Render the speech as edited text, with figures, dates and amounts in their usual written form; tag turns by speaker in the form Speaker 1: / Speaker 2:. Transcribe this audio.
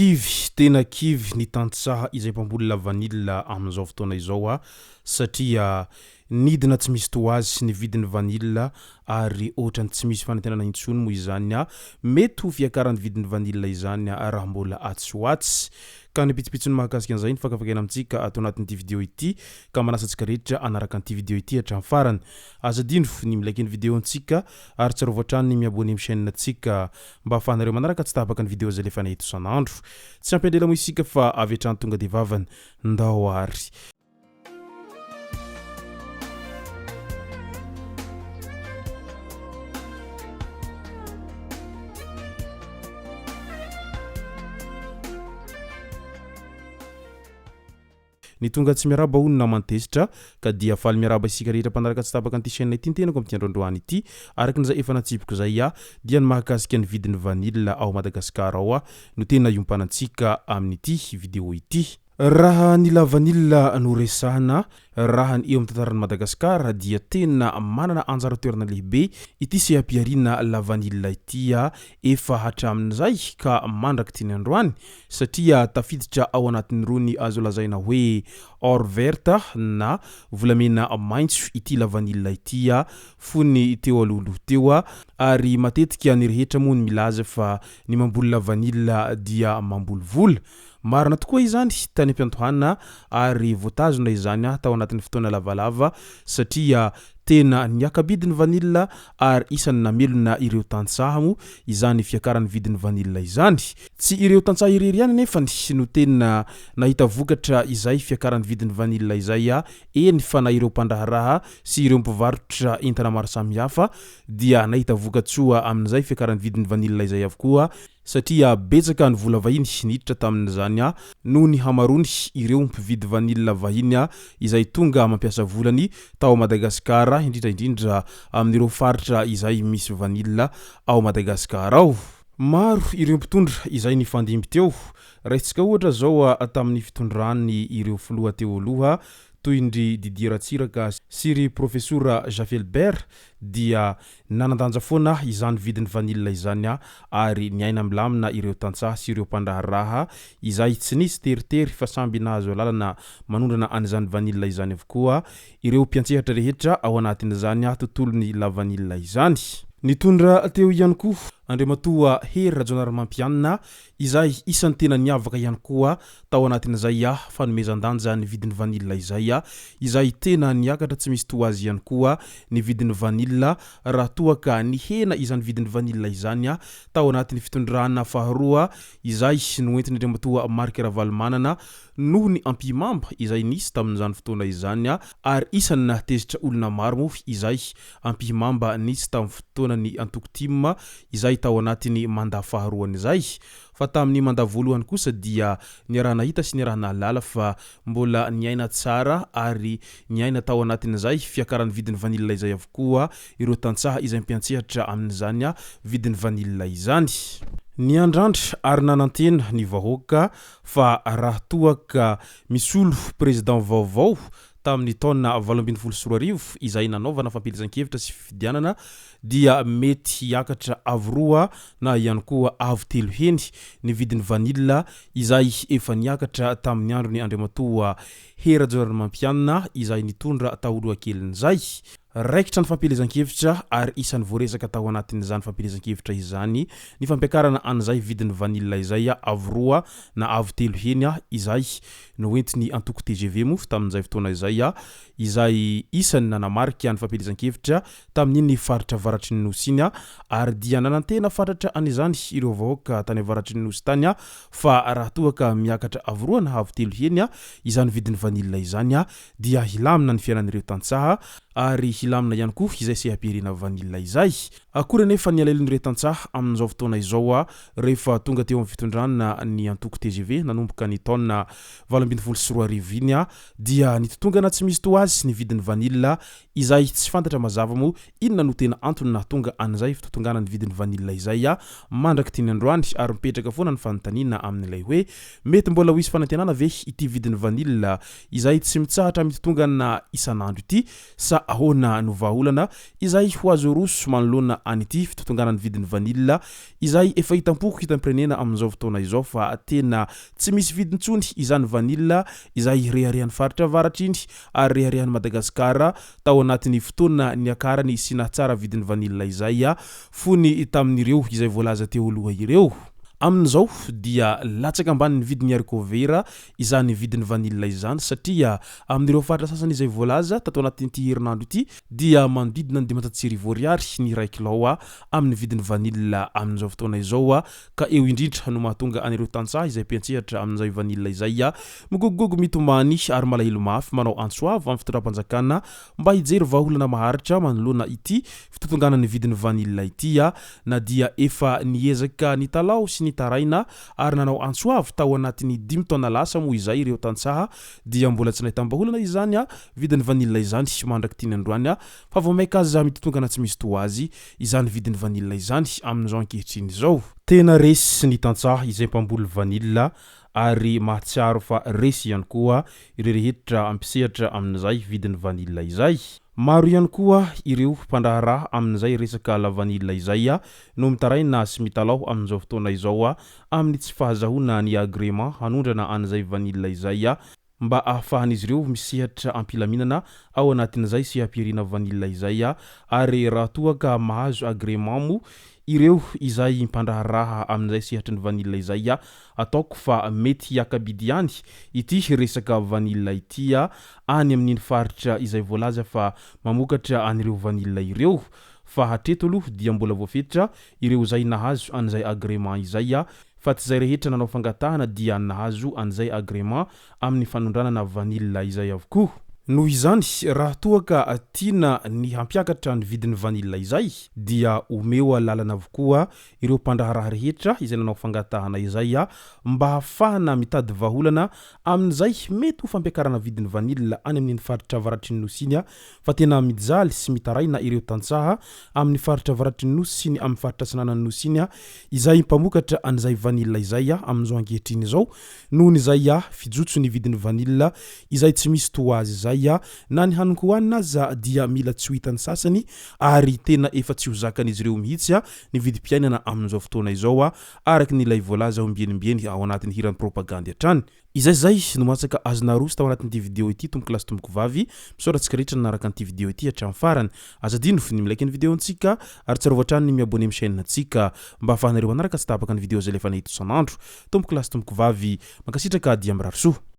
Speaker 1: Kivy tena kivy ny tantsaha izay mpamboly la vanille amin'izao fotoana izao satria nidina tsy misy toazy ny vidin'ny vanille ary ohatrany tsy misy fanantenana intsony moa izany mety ho fiakaran'ny vidin'ny vanille izany raha mbola atsoatsy ka ny pitsopitsony mahakasika an'izay ny fakafakena amintsika atao anatin'ity vidéo ity ka manasa antsika rehetra anaraka an'ity vidéo ity hatramin'ny farany azadino ny milaiky ny vidéo antsika ary tsara voatrany ny miabone amin'ny chaîne antsika mba ahafahanareo manaraka tsy tapaka ny vidéo zay lefa nahito isan'andro tsy ampendrela moa isika fa avy hatrany tonga de vavany ndao ary ny tonga tsy miaraba hono na mantesitra ka dia faly miaraba isika rehetra mpanaraka tsy tapaka an'ity chaîne ity tenako amin'ity androandroany ity araka n'izay efa natsipiko zay dia ny mahakasika ny vidin'ny vanille ao Madagasikara ao no tena iompanantsika amin'ity vidéo ity. Raha ny la vanille no resahana raha ny eo amin'ny tantaran'i Madagasikara dia tena manana anjara toerana lehibe ity sy ampiarina la vanille ity efa hatramin'izay ka mandraka ty ny androany satria tafiditra ao anatin'ny rony azo lazaina hoe or verte na volamena maitso ity la vanille ity fony teo alohaloha teo ary matetika ny rehetra moa ny milaza fa ny mamboly la vanille dia mamboly vola marina tokoa izany tany ampiantohana ary voatazona izany tao anatin'ny fotoana lavalava satria tena niakabidin'ny vanille ary isany namelona ireo tantsaha mo izany fiakaran'ny vidin'ny vanille izany tsy ireo tantsaha irery ihany nefa no tena nahita vokatra izay fiakaran'ny vidin'ny vanille izay eny fa na ireo mpandraharaha sy ireo mpivarotra entana maro samihafa dia nahita vokatsoa amin'izay fiakaran'ny vidin'ny vanille izay avokoa satria betsaka ny vola vahiny niditra tamin'izany noho ny hamarony ireo mpividy vanille vahiny izay tonga mampiasa volany tao Madagasikara indrindra amin'ireo faritra izay misy vanille ao Madagasikara ao. Maro ireo mpitondra izay nifandimby teo raisitsika ohatra zao tamin'ny fitondrany ireo filoha teo aloha toy ndry Didier Ratsiraka sy ry professeur Jafelbert dia nanandanja foana izany vidin'ny vanille izany ary niaina milamina ireo tantsaha sy ireo mpandraharaha izay tsy nisy teritery fa samby nahazo lalana manondrana an'izany vanille izany avokoa ireo mpiantsehatra rehetra ao anatin'izany tontolon'ny la vanille izany. Nitondra teo ihany koa Andriamatoa Hery Rajaonarimampianina izay isan'ny tena niavaka ihany koa tao anatin'izay fanomezan-danja ny vidin'ny vanille izay tena niakatra tsy misy toazy ihany koa ny vidin'ny vanille raha toa ka ny hena izany vidin'ny vanille izany tao anatin'ny fitondrana faharoa izay noentin'ny Andriamatoa Marc Ravalomanana noho ny ampimamba izay nisy tamin'izany fotoana izany ary isan'ny nahatezitra olona maro moa izay ampimamba nisy tamin'ny fotoana ny Antokotimo izay tao anatin'ny mandat faharoany izay fa tamin'ny mandat voalohany kosa dia ny raha nahita sy ny raha nahalala fa mbola niaina tsara ary niaina tao anatin'izay fiakaran'ny vidin'ny vanille izay avokoa ireo tantsaha izay mpiantsehatra amin'izany vidin'ny vanille izany. Ny andrandra ary nanantena ny vahoaka fa raha toa ka misy olo président vaovao tamin'ny taona 2024 izay nanaovana fampelezan-kevitra sy fifidianana dia mety hiakatra avy 2 na ihany koa avy 3 heny ny vidin'ny vanille izay efa niakatra tamin'ny andron'ny Andriamatoa Hery Rajaonarimampianina izay nitondra taoloha kelin'izay raikitra ny fampelezan-kevitra ary isan'ny voaresaka tao anatin'izany fampelezan-kevitra izany ny fampiakarana an'izay vidin'ny vanille izay avy 2 na avy 3 heny izay noentiny antoko TGV mo tamin'izay fotoana izay isan'ny nanamarika ny fampelezan-kevitra tamin'iny faritra avaratry ny nosy iny ary dia nanantena fatratra an'izany ireo vahoaka tany avaratry ny nosy tany fa raha toa ka miakatra avy 2 na avy 3 heny izany vidin'ny vanille izany dia hilamina ny fiainan'ireo tantsaha ary hilamina ihany koa izay sy ampiarina vanille izay akory nefa ny alelon'ireo tantsaha amin'izao fotoana izao rehefa tonga teo amin'ny fitondrana ny antoko TGV nanomboka ny taona 2024 iny dia nitotongana tsy misy toazy ny vidin'ny vanille izay tsy fantatra mazava mo inona no tena antony nahatonga an'izay fitotongana ny vidin'ny vanille izay mandraka ty ny androany ary mipetraka foana ny fanontaniana amin'ilay hoe mety mbola ho isy fanantenana ve ity vidin'ny vanille izay tsy mitsahatra mitotongana isan'andro ity sa ahoana tena no vahaolana izay ho azo roso manoloana an'ity fitotonganany vidiny vanille izay efa hitampoko hitam-pirenena amin'izao fotoana izao fa tena tsy misy vidintsony izany vanille izay reharehan'ny faritra avaratra iny ary reharehan'ny Madagasikara tao anatin'ny fotoana niakarany sina tsara vidiny vanille izay fony tamin'ireo izay voalaza teo aloha ireo. Amin'izao dia latsaka ambany ny vidin'ny haricot vert izany vidiny vanille izany satria amin'ireo faritra sasany izay voalaza tato anatin'ity herinandro ity dia manodidina ny 500 ny 1 kilao amin'ny vidiny vanille amin'izao fotoana izao ka eo indrindra no mahatonga an'ireo tantsaha izay mpiantsehatra amin'izay vanille izay migogogogo mitomany ary malahelo mafy manao antsoava amin'ny fitondram-panjakana mba hijery vahaolana maharitra manoloana ity fitotonganany vidiny vanille ity na dia efa niezaka ny talao sy ny taraina ary nanao antsoavy tao anatin'ny 5 taona lasa moa izay ireo tantsaha dia mbola tsy nahitam-baholana izany vidiny vanille izany mandraky tiany androany fa vao maika azy mitotongana tsy misy toazy izany vidiny vanille izany amin'izao ankehitriny izao. Tena resy ny tantsaha izay mpamboly vanille ary mahatsiaro fa resy ihany koa ireo rehetra ampisehatra amin'izay vidiny vanille izay. Maro ihany koa ireo mpandraharaha amin'izay resaka la vanille izay no mitaraina sy mitalao amin'izao fotoana izao amin'ny tsy fahazahona ny agrément hanondrana an'izay vanille izay mba ahafahan'izy ireo misehatra ampilaminana ao anatin'izay sy ampiarina vanille izay ary raha toa ka mahazo agrément mo ireo izay mpandraharaha amin'izay sehatry ny vanille izay ataoko fa mety hiakabidy ihany ity resaka vanille ity any amin'iny faritra izay voalaza fa mamokatra an'ireo vanille ireo fa hatreto aloha dia mbola voafetitra ireo izay nahazo an'izay agrément izay fa tsy zay rehetra nanao fangatahana dia nahazo an'izay agrément amin'ny fanondranana vanille izay avokoa. Noho izany raha toa ka tiana ny hampiakatra ny vidiny vanille izay dia omeo lalana avokoa ireo mpandraharaha rehetra izay nanao fangatahana izay mba hafahana mitady vahaolana amin'izay mety ho fampiakarana vidiny vanille any amin'ny faritra avaratry ny nosy iny fa tena mijaly sy mitaraina ireo tantsaha amin'ny faritra avaratry ny nosy sy ny amin'ny faritra sinanany nosy iny izay mpamokatra an'izay vanille izay amin'izao ankehitriny izao noho n'izay fijotso ny vidiny vanille izay tsy misy toazy izay na ny haniko hoanina aza dia mila tsy ho hitany sasany ary tena efa tsy ho zakan'izy ireo mihitsy ny vidim-piainana amin'izao fotoana izao araky nilay voalaza ombienimbieny ao anatin'ny hirany propagandy hatrany. Izay no matsaka azona roso tao anatin'ity video ity tomboko lasy tomboko vavy misoratsika rehetra nanaraka an'ity video ity hatramin'ny farany azadino ny milaiky ny videontsika ary tsara voatrany ny miabone amin'ny chaîne antsika mba ahafahanareo manaraka tsy tapaka ny video zay lefa nahito isan'andro tomboko lasy tomboko vavy mankasitraka dia mirary soa.